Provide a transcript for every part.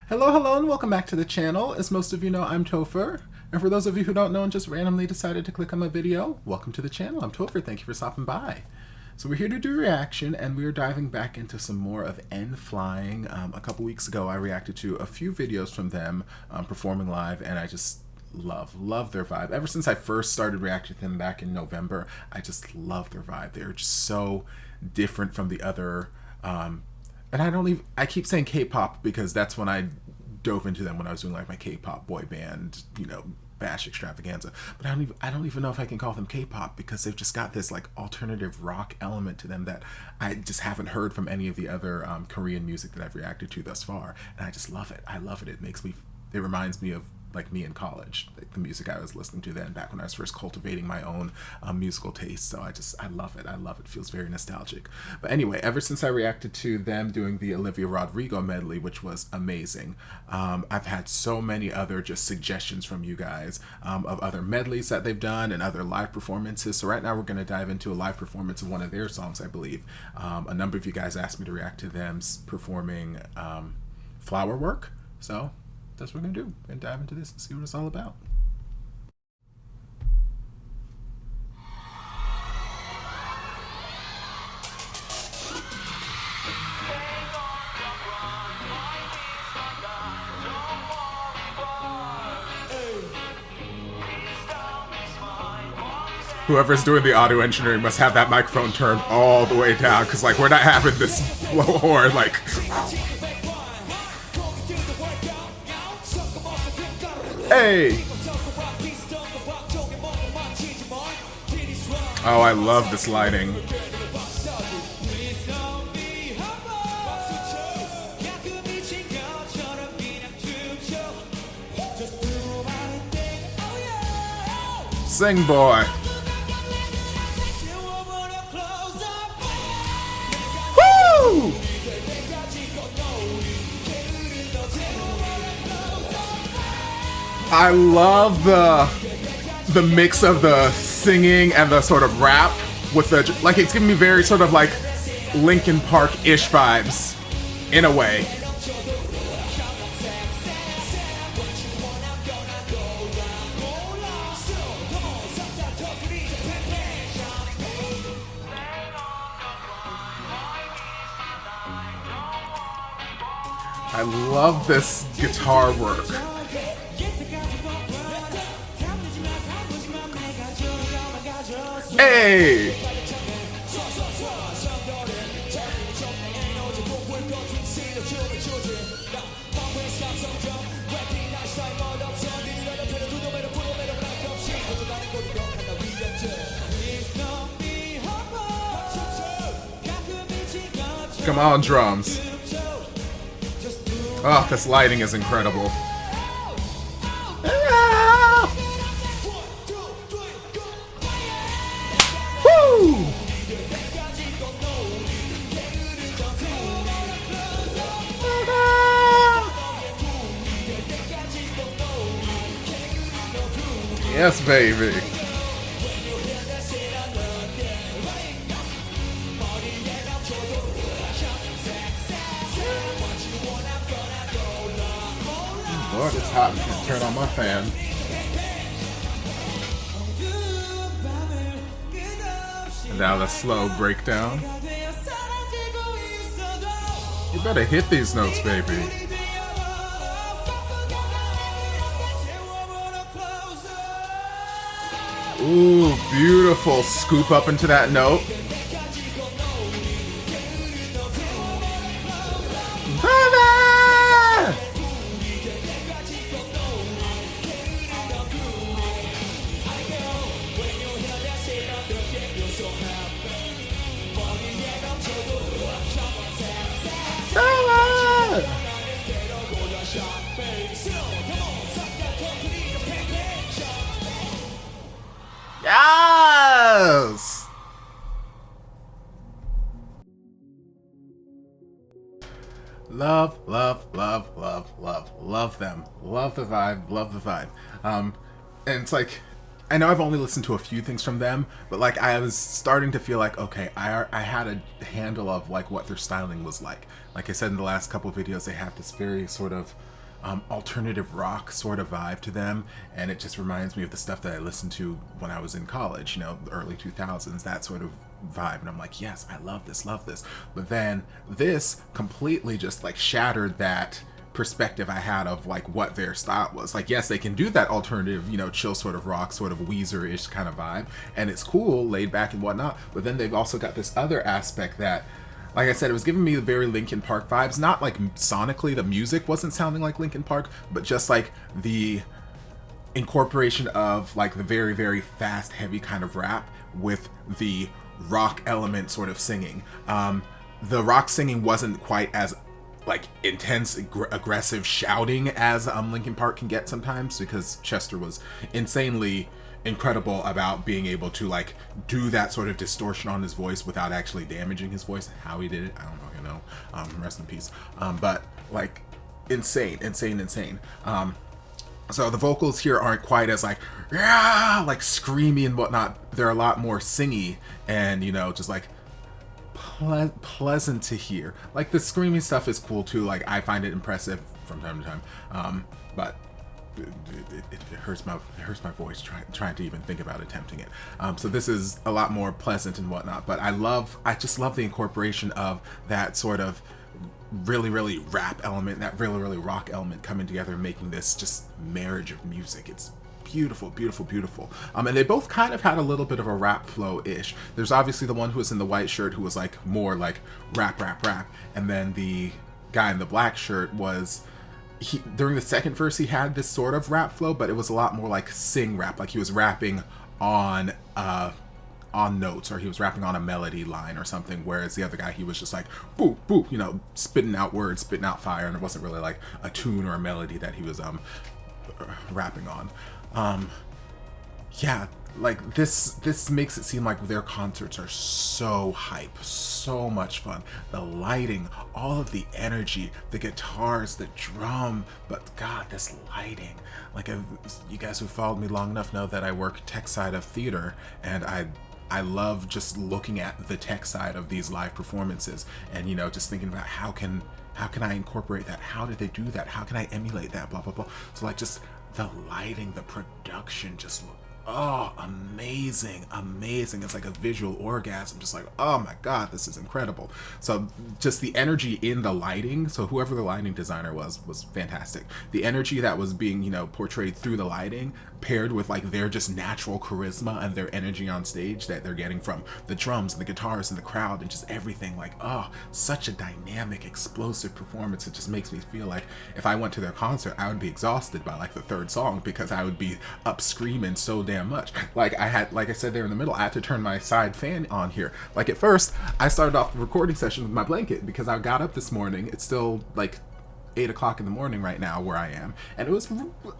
Hello, hello, and welcome back to the channel. As most of you know, I'm Topher. And for those of you who don't know and just randomly decided to click on my video, welcome to the channel. I'm Topher. Thank you for stopping by. So we're here to do a reaction, and we are diving back into some more of N.Flying. A couple weeks ago, I reacted to a few videos from them performing live, and I just love their vibe. Ever since I first started reacting to them back in November, I just love their vibe. They're just so different from the other and I keep saying K-pop because that's when I dove into them when I was doing like my K-pop boy band, bash extravaganza. But I don't even know if I can call them K-pop because they've just got this like alternative rock element to them that I just haven't heard from any of the other Korean music that I've reacted to thus far. And I just love it. I love it. It reminds me of like me in college, like the music I was listening to then back when I was first cultivating my own musical taste. So I love it. I love it. Feels very nostalgic. But anyway, ever since I reacted to them doing the Olivia Rodrigo medley, which was amazing, I've had so many other just suggestions from you guys of other medleys that they've done and other live performances. So right now we're going to dive into a live performance of one of their songs, I believe. A number of you guys asked me to react to them performing Flowerwork. So that's what we're gonna do. We're gonna dive into this and see what it's all about. Whoever's doing the audio engineering must have that microphone turned all the way down, because like we're not having this low horn like. Hey! Oh, I love this lighting. Sing, boy. Woo! I love the mix of the singing and the sort of rap with the, like, it's giving me very sort of like Linkin Park-ish vibes in a way. I love this guitar work. Hey! Come on, drums. Oh, this lighting is incredible. Woo! Yes, baby. Lord, it's hot. I can't turn on my fan. And now the slow breakdown. You better hit these notes, baby. Ooh, beautiful scoop up into that note. Yes! Love, love, love, love, love, love them. Love the vibe, love the vibe. And it's like, I know I've only listened to a few things from them, but like I was starting to feel like, okay, I had a handle of like what their styling was like. Like I said in the last couple of videos, they have this very sort of alternative rock sort of vibe to them, and it just reminds me of the stuff that I listened to when I was in college, you know, the early 2000s, that sort of vibe. And I'm like, yes, I love this. But then this completely just like shattered that perspective I had of like what their style was. Like, yes, they can do that alternative, you know, chill sort of rock, sort of Weezer-ish kind of vibe, and it's cool, laid back and whatnot. But then they've also got this other aspect that, like I said, it was giving me the very Linkin Park vibes. Not like sonically, the music wasn't sounding like Linkin Park, but just like the incorporation of like the very, very fast, heavy kind of rap with the rock element sort of singing. The rock singing wasn't quite as like intense, aggressive shouting as Linkin Park can get sometimes, because Chester was insanely incredible about being able to like do that sort of distortion on his voice without actually damaging his voice. How he did it, I don't know, you know, rest in peace. But like insane. So the vocals here aren't quite as like, yeah, like screamy and whatnot. They're a lot more singy and, you know, just like pleasant to hear. Like the screaming stuff is cool too. Like I find it impressive from time to time. But it hurts my voice trying to even think about attempting it. So this is a lot more pleasant and whatnot. But I just love the incorporation of that sort of really rap element, that really rock element coming together and making this just marriage of music. It's beautiful. And they both kind of had a little bit of a rap flow-ish. There's obviously the one who was in the white shirt who was like more like rap, and then the guy in the black shirt was, during the second verse he had this sort of rap flow, but it was a lot more like sing rap, like he was rapping on notes, or he was rapping on a melody line or something, whereas the other guy, he was just like boo, you know, spitting out words, spitting out fire, and it wasn't really like a tune or a melody that he was rapping on. Yeah, like this makes it seem like their concerts are so hype, so much fun. The lighting, all of the energy, the guitars, the drum, but God, this lighting. Like, you guys who followed me long enough know that I work tech side of theater, and I love just looking at the tech side of these live performances, and, you know, just thinking about how can I incorporate that? How did they do that? How can I emulate that? Blah, blah, blah. So like just the lighting, the production just look, oh, amazing. It's like a visual orgasm. Just like, oh my God, this is incredible. So just the energy in the lighting. So whoever the lighting designer was fantastic. The energy that was being, you know, portrayed through the lighting, paired with like their just natural charisma and their energy on stage that they're getting from the drums and the guitars and the crowd and just everything. Like, oh, such a dynamic, explosive performance. It just makes me feel like if I went to their concert, I would be exhausted by like the third song, because I would be up screaming so damn much. Like I said there in the middle, I had to turn my side fan on here. Like at first, I started off the recording session with my blanket because I got up this morning. It's still like 8 o'clock in the morning right now where I am, and it was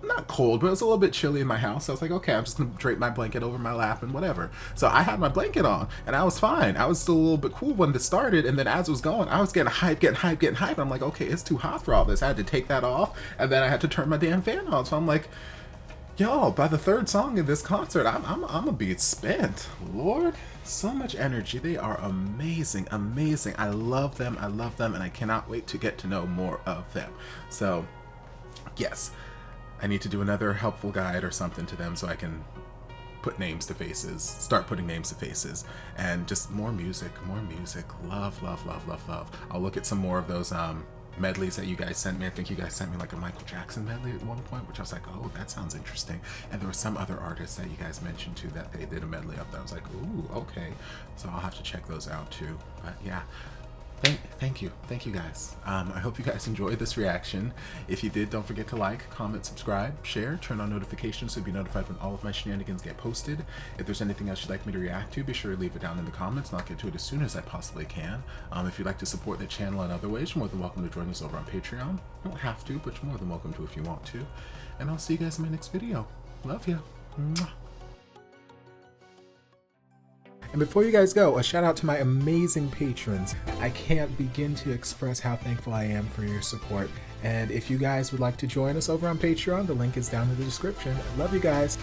not cold, but it was a little bit chilly in my house. So I was like, okay, I'm just gonna drape my blanket over my lap and whatever. So I had my blanket on and I was fine. I was still a little bit cool when this started, and then as it was going, I was getting hype. I'm like, okay, it's too hot for all this. I had to take that off, and then I had to turn my damn fan on. So I'm like, yo, by the third song in this concert, I'm gonna be spent. Lord, so much energy. They are amazing. I love them, and I cannot wait to get to know more of them. So, yes, I need to do another helpful guide or something to them so I can put names to faces, start putting names to faces, and just more music. Love. I'll look at some more of those medleys that you guys sent me. I think you guys sent me like a Michael Jackson medley at one point, which I was like, oh, that sounds interesting. And there were some other artists that you guys mentioned too that they did a medley of that. I was like, ooh, okay. So I'll have to check those out too. But yeah, thank you guys. I hope you guys enjoyed this reaction. If you did, don't forget to like, comment, subscribe, share, turn on notifications so you'll be notified when all of my shenanigans get posted. If there's anything else you'd like me to react to, be sure to leave it down in the comments and I'll get to it as soon as I possibly can. If you'd like to support the channel in other ways, you're more than welcome to join us over on Patreon. You don't have to, but you're more than welcome to if you want to. And I'll see you guys in my next video. Love ya. Mwah. And before you guys go, a shout out to my amazing patrons. I can't begin to express how thankful I am for your support. And if you guys would like to join us over on Patreon, the link is down in the description. Love you guys.